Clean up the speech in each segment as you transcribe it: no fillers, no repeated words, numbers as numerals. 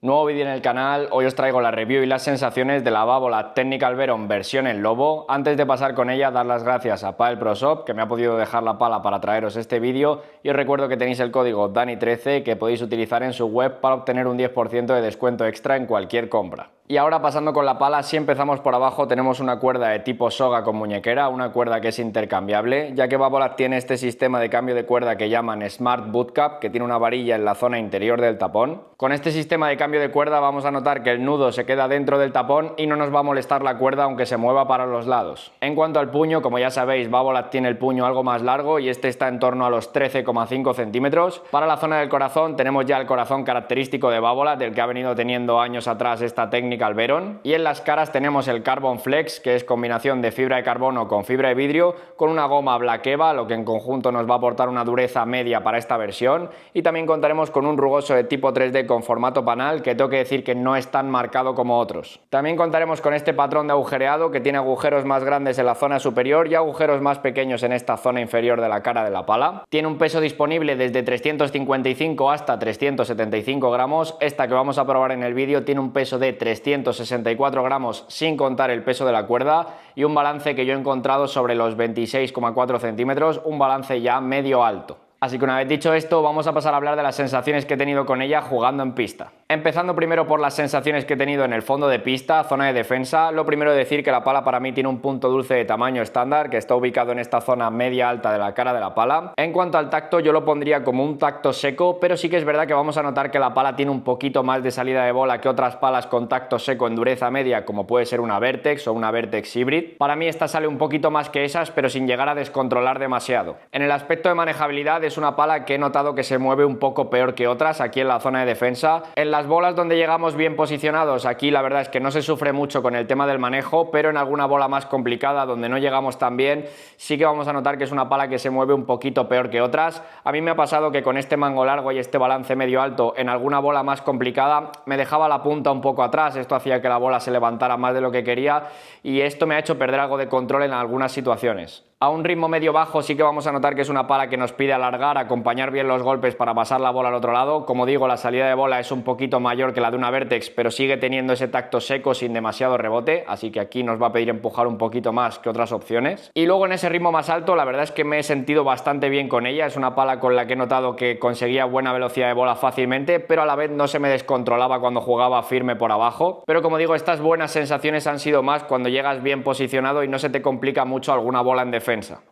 Nuevo vídeo en el canal, hoy os traigo la review y las sensaciones de la Babolat Technical Veron versión en lobo. Antes de pasar con ella, dar las gracias a Padel Pro Shop, que me ha podido dejar la pala para traeros este vídeo, y os recuerdo que tenéis el código DANI13 que podéis utilizar en su web para obtener un 10% de descuento extra en cualquier compra. Y ahora pasando con la pala, si empezamos por abajo tenemos una cuerda de tipo soga con muñequera, una cuerda que es intercambiable, ya que Babolat tiene este sistema de cambio de cuerda que llaman Smart Boot Cap, que tiene una varilla en la zona interior del tapón. Con este sistema de cambio de cuerda vamos a notar que el nudo se queda dentro del tapón y no nos va a molestar la cuerda aunque se mueva para los lados. En cuanto al puño, como ya sabéis, Babolat tiene el puño algo más largo y este está en torno a los 13,5 centímetros. Para la zona del corazón tenemos ya el corazón característico de Babolat, del que ha venido teniendo años atrás esta técnica al Veron, y en las caras tenemos el Carbon Flex, que es combinación de fibra de carbono con fibra de vidrio con una goma Black Eva, lo que en conjunto nos va a aportar una dureza media para esta versión, y también contaremos con un rugoso de tipo 3D con formato panal, que tengo que decir que no es tan marcado como otros. También contaremos con este patrón de agujereado, que tiene agujeros más grandes en la zona superior y agujeros más pequeños en esta zona inferior de la cara de la pala. Tiene un peso disponible desde 355 hasta 375 gramos, esta que vamos a probar en el vídeo tiene un peso de 364 gramos sin contar el peso de la cuerda, y un balance que yo he encontrado sobre los 26,4 centímetros, un balance ya medio alto. Así que una vez dicho esto, vamos a pasar a hablar de las sensaciones que he tenido con ella jugando en pista. Empezando primero por las sensaciones que he tenido en el fondo de pista, zona de defensa. Lo primero es decir que la pala para mí tiene un punto dulce de tamaño estándar, que está ubicado en esta zona media alta de la cara de la pala. En cuanto al tacto, yo lo pondría como un tacto seco, pero sí que es verdad que vamos a notar que la pala tiene un poquito más de salida de bola que otras palas con tacto seco en dureza media, como puede ser una Vertex o una Vertex Hybrid. Para mí esta sale un poquito más que esas, pero sin llegar a descontrolar demasiado. En el aspecto de manejabilidad es una pala que he notado que se mueve un poco peor que otras aquí en la zona de defensa. En las bolas donde llegamos bien posicionados, aquí la verdad es que no se sufre mucho con el tema del manejo, pero en alguna bola más complicada donde no llegamos tan bien, sí que vamos a notar que es una pala que se mueve un poquito peor que otras. A mí me ha pasado que con este mango largo y este balance medio alto, en alguna bola más complicada me dejaba la punta un poco atrás, esto hacía que la bola se levantara más de lo que quería y esto me ha hecho perder algo de control en algunas situaciones. A un ritmo medio bajo sí que vamos a notar que es una pala que nos pide alargar, acompañar bien los golpes para pasar la bola al otro lado. Como digo, la salida de bola es un poquito mayor que la de una Vertex, pero sigue teniendo ese tacto seco sin demasiado rebote, así que aquí nos va a pedir empujar un poquito más que otras opciones. Y luego en ese ritmo más alto, la verdad es que me he sentido bastante bien con ella. Es una pala con la que he notado que conseguía buena velocidad de bola fácilmente, pero a la vez no se me descontrolaba cuando jugaba firme por abajo. Pero como digo, estas buenas sensaciones han sido más cuando llegas bien posicionado y no se te complica mucho alguna bola en defensa.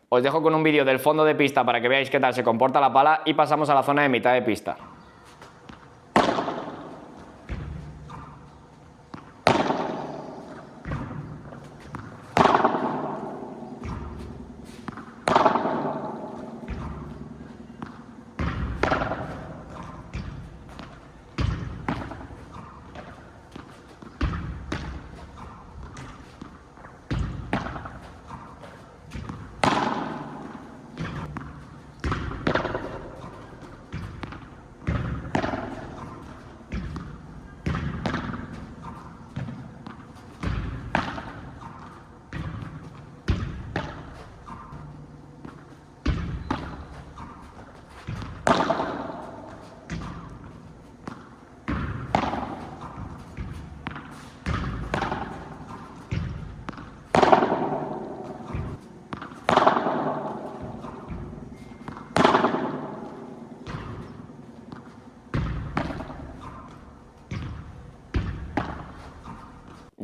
Os dejo con un vídeo del fondo de pista para que veáis qué tal se comporta la pala y pasamos a la zona de mitad de pista.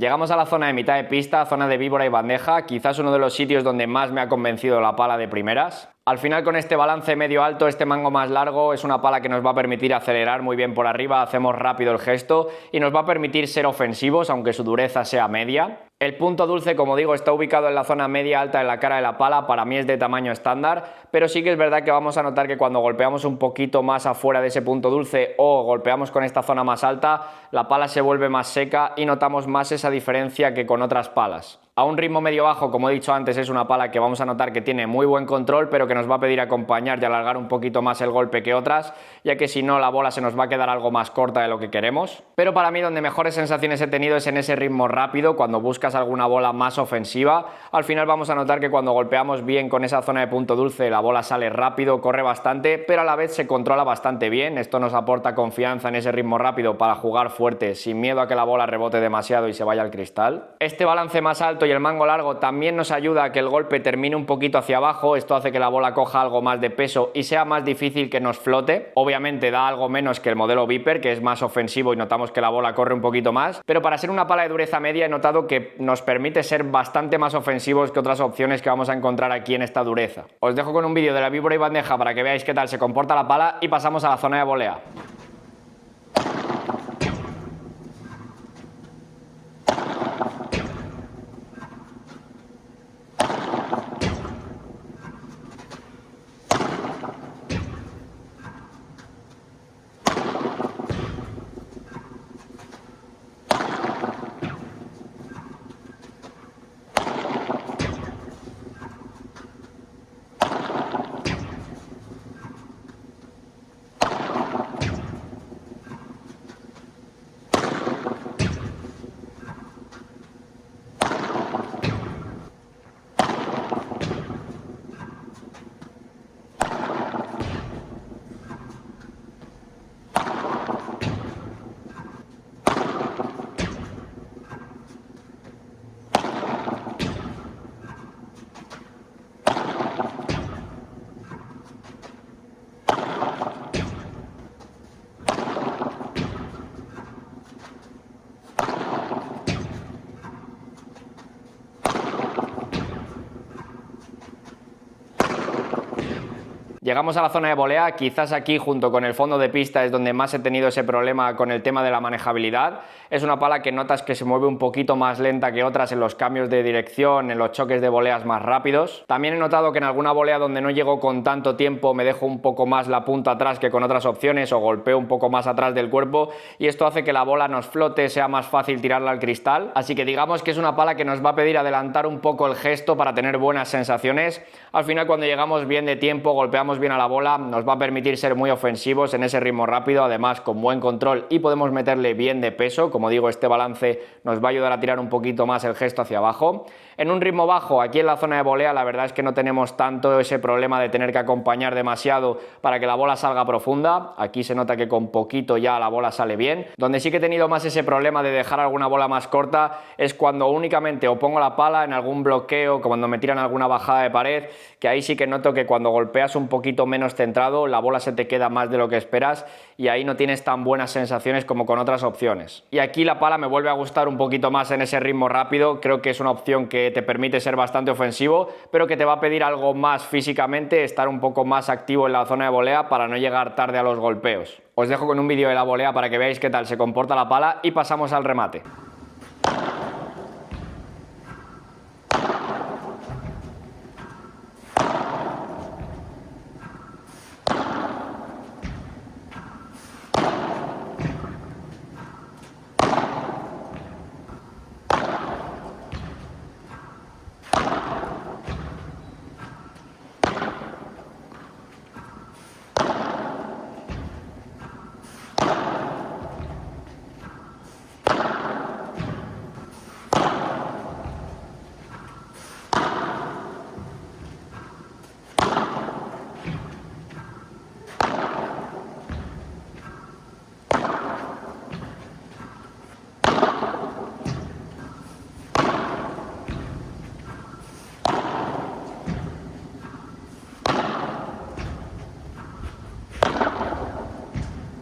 Llegamos a la zona de mitad de pista, zona de víbora y bandeja, quizás uno de los sitios donde más me ha convencido la pala de primeras. Al final, con este balance medio alto, este mango más largo, es una pala que nos va a permitir acelerar muy bien por arriba, hacemos rápido el gesto y nos va a permitir ser ofensivos aunque su dureza sea media. El punto dulce, como digo, está ubicado en la zona media alta de la cara de la pala, para mí es de tamaño estándar, pero sí que es verdad que vamos a notar que cuando golpeamos un poquito más afuera de ese punto dulce o golpeamos con esta zona más alta, la pala se vuelve más seca y notamos más esa diferencia que con otras palas. A un ritmo medio bajo, como he dicho antes, es una pala que vamos a notar que tiene muy buen control, pero que nos va a pedir acompañar y alargar un poquito más el golpe que otras, ya que si no la bola se nos va a quedar algo más corta de lo que queremos. Pero para mí donde mejores sensaciones he tenido es en ese ritmo rápido, cuando buscas alguna bola más ofensiva. Al final vamos a notar que cuando golpeamos bien con esa zona de punto dulce, la bola sale rápido, corre bastante, pero a la vez se controla bastante bien. Esto nos aporta confianza en ese ritmo rápido para jugar fuerte, sin miedo a que la bola rebote demasiado y se vaya al cristal. Este balance más alto y el mango largo también nos ayuda a que el golpe termine un poquito hacia abajo. Esto hace que la bola coja algo más de peso y sea más difícil que nos flote. Obviamente da algo menos que el modelo Viper, que es más ofensivo y notamos que la bola corre un poquito más, pero para ser una pala de dureza media he notado que nos permite ser bastante más ofensivos que otras opciones que vamos a encontrar aquí en esta dureza. Os dejo con un vídeo de la víbora y bandeja para que veáis qué tal se comporta la pala y pasamos a la zona de volea. Llegamos a la zona de volea, quizás aquí junto con el fondo de pista es donde más he tenido ese problema con el tema de la manejabilidad. Es una pala que notas que se mueve un poquito más lenta que otras en los cambios de dirección, en los choques de voleas más rápidos. También he notado que en alguna volea donde no llego con tanto tiempo me dejo un poco más la punta atrás que con otras opciones o golpeo un poco más atrás del cuerpo y esto hace que la bola nos flote, sea más fácil tirarla al cristal. Así que digamos que es una pala que nos va a pedir adelantar un poco el gesto para tener buenas sensaciones. Al final cuando llegamos bien de tiempo, golpeamos bien a la bola, nos va a permitir ser muy ofensivos en ese ritmo rápido, además con buen control y podemos meterle bien de peso. Como digo, este balance nos va a ayudar a tirar un poquito más el gesto hacia abajo. En un ritmo bajo, aquí en la zona de volea, la verdad es que no tenemos tanto ese problema de tener que acompañar demasiado para que la bola salga profunda. Aquí se nota que con poquito ya la bola sale bien. Donde sí que he tenido más ese problema de dejar alguna bola más corta es cuando únicamente o pongo la pala en algún bloqueo, cuando me tiran alguna bajada de pared, que ahí sí que noto que cuando golpeas un poquito menos centrado, la bola se te queda más de lo que esperas y ahí no tienes tan buenas sensaciones como con otras opciones. Y aquí la pala me vuelve a gustar un poquito más en ese ritmo rápido. Creo que es una opción que te permite ser bastante ofensivo, pero que te va a pedir algo más físicamente, estar un poco más activo en la zona de volea para no llegar tarde a los golpeos. Os dejo con un vídeo de la volea para que veáis qué tal se comporta la pala y pasamos al remate.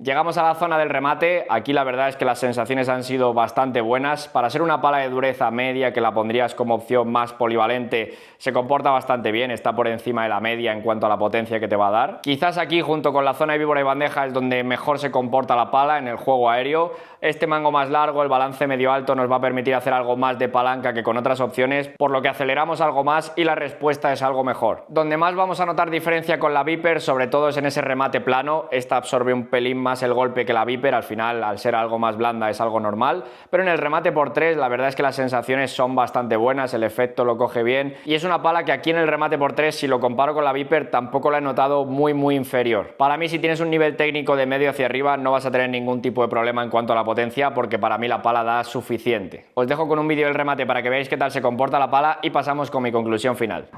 Llegamos a la zona del remate. Aquí la verdad es que las sensaciones han sido bastante buenas. Para ser una pala de dureza media, que la pondrías como opción más polivalente, se comporta bastante bien, está por encima de la media en cuanto a la potencia que te va a dar. Quizás aquí junto con la zona de víbora y bandeja es donde mejor se comporta la pala en el juego aéreo. Este mango más largo, el balance medio alto, nos va a permitir hacer algo más de palanca que con otras opciones, por lo que aceleramos algo más y la respuesta es algo mejor. Donde más vamos a notar diferencia con la Viper sobre todo es en ese remate plano. Esta absorbe un pelín más más el golpe que la Viper, al final al ser algo más blanda es algo normal, pero en el remate por 3 la verdad es que las sensaciones son bastante buenas, el efecto lo coge bien y es una pala que aquí en el remate por 3, si lo comparo con la Viper, tampoco la he notado muy inferior. Para mí, si tienes un nivel técnico de medio hacia arriba, no vas a tener ningún tipo de problema en cuanto a la potencia, porque para mí la pala da suficiente. Os dejo con un vídeo del remate para que veáis qué tal se comporta la pala y pasamos con mi conclusión final.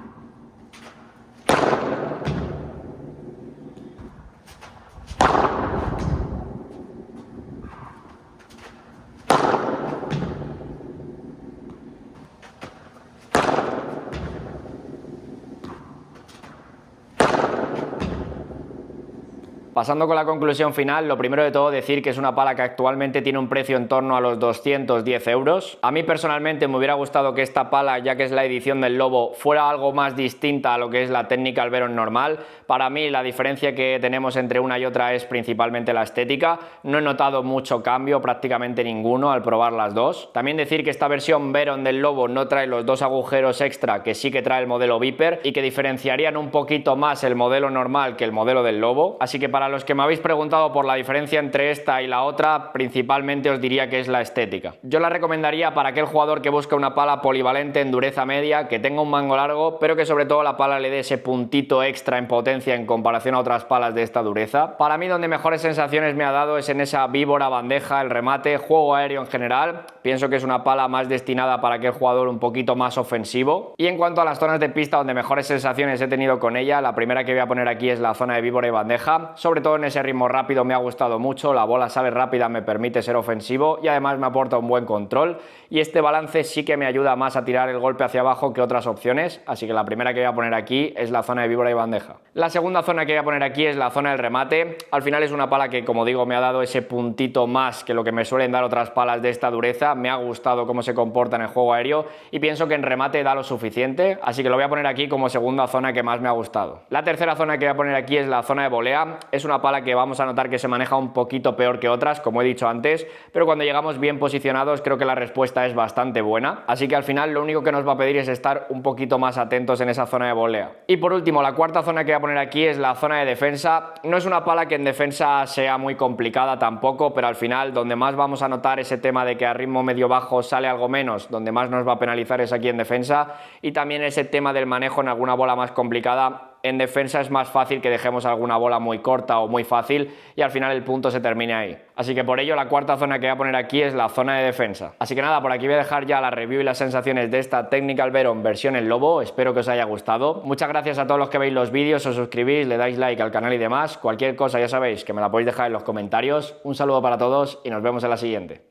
Pasando con la conclusión final, lo primero de todo decir que es una pala que actualmente tiene un precio en torno a los 210 euros. A mí personalmente me hubiera gustado que esta pala, ya que es la edición del Lobo, fuera algo más distinta a lo que es la Technical Veron normal. Para mí la diferencia que tenemos entre una y otra es principalmente la estética. No he notado mucho cambio, prácticamente ninguno al probar las dos. También decir que esta versión Veron del Lobo no trae los dos agujeros extra que sí que trae el modelo Viper y que diferenciarían un poquito más el modelo normal que el modelo del Lobo. Así que para los que me habéis preguntado por la diferencia entre esta y la otra, principalmente os diría que es la estética. Yo la recomendaría para aquel jugador que busca una pala polivalente en dureza media, que tenga un mango largo, pero que sobre todo la pala le dé ese puntito extra en potencia en comparación a otras palas de esta dureza. Para mí, donde mejores sensaciones me ha dado es en esa víbora, bandeja, el remate, juego aéreo en general. Pienso que es una pala más destinada para aquel jugador un poquito más ofensivo. Y en cuanto a las zonas de pista donde mejores sensaciones he tenido con ella, la primera que voy a poner aquí es la zona de víbora y bandeja, sobre todo en ese ritmo rápido me ha gustado mucho, la bola sale rápida, me permite ser ofensivo y además me aporta un buen control y este balance sí que me ayuda más a tirar el golpe hacia abajo que otras opciones, así que la primera que voy a poner aquí es la zona de víbora y bandeja. La segunda zona que voy a poner aquí es la zona del remate. Al final es una pala que, como digo, me ha dado ese puntito más que lo que me suelen dar otras palas de esta dureza. Me ha gustado cómo se comporta en el juego aéreo y pienso que en remate da lo suficiente, así que lo voy a poner aquí como segunda zona que más me ha gustado. La tercera zona que voy a poner aquí es la zona de volea. Es una pala que vamos a notar que se maneja un poquito peor que otras, como he dicho antes, pero cuando llegamos bien posicionados creo que la respuesta es bastante buena, así que al final lo único que nos va a pedir es estar un poquito más atentos en esa zona de volea. Y por último, la cuarta zona que voy a poner aquí es la zona de defensa. No es una pala que en defensa sea muy complicada tampoco, pero al final donde más vamos a notar ese tema de que a ritmo medio-bajo sale algo menos, donde más nos va a penalizar es aquí en defensa, y también ese tema del manejo en alguna bola más complicada. En defensa es más fácil que dejemos alguna bola muy corta o muy fácil y al final el punto se termine ahí. Así que por ello la cuarta zona que voy a poner aquí es la zona de defensa. Así que nada, por aquí voy a dejar ya la review y las sensaciones de esta Technical Veron versión en Lobo. Espero que os haya gustado. Muchas gracias a todos los que veis los vídeos, os suscribís, le dais like al canal y demás. Cualquier cosa ya sabéis que me la podéis dejar en los comentarios. Un saludo para todos y nos vemos en la siguiente.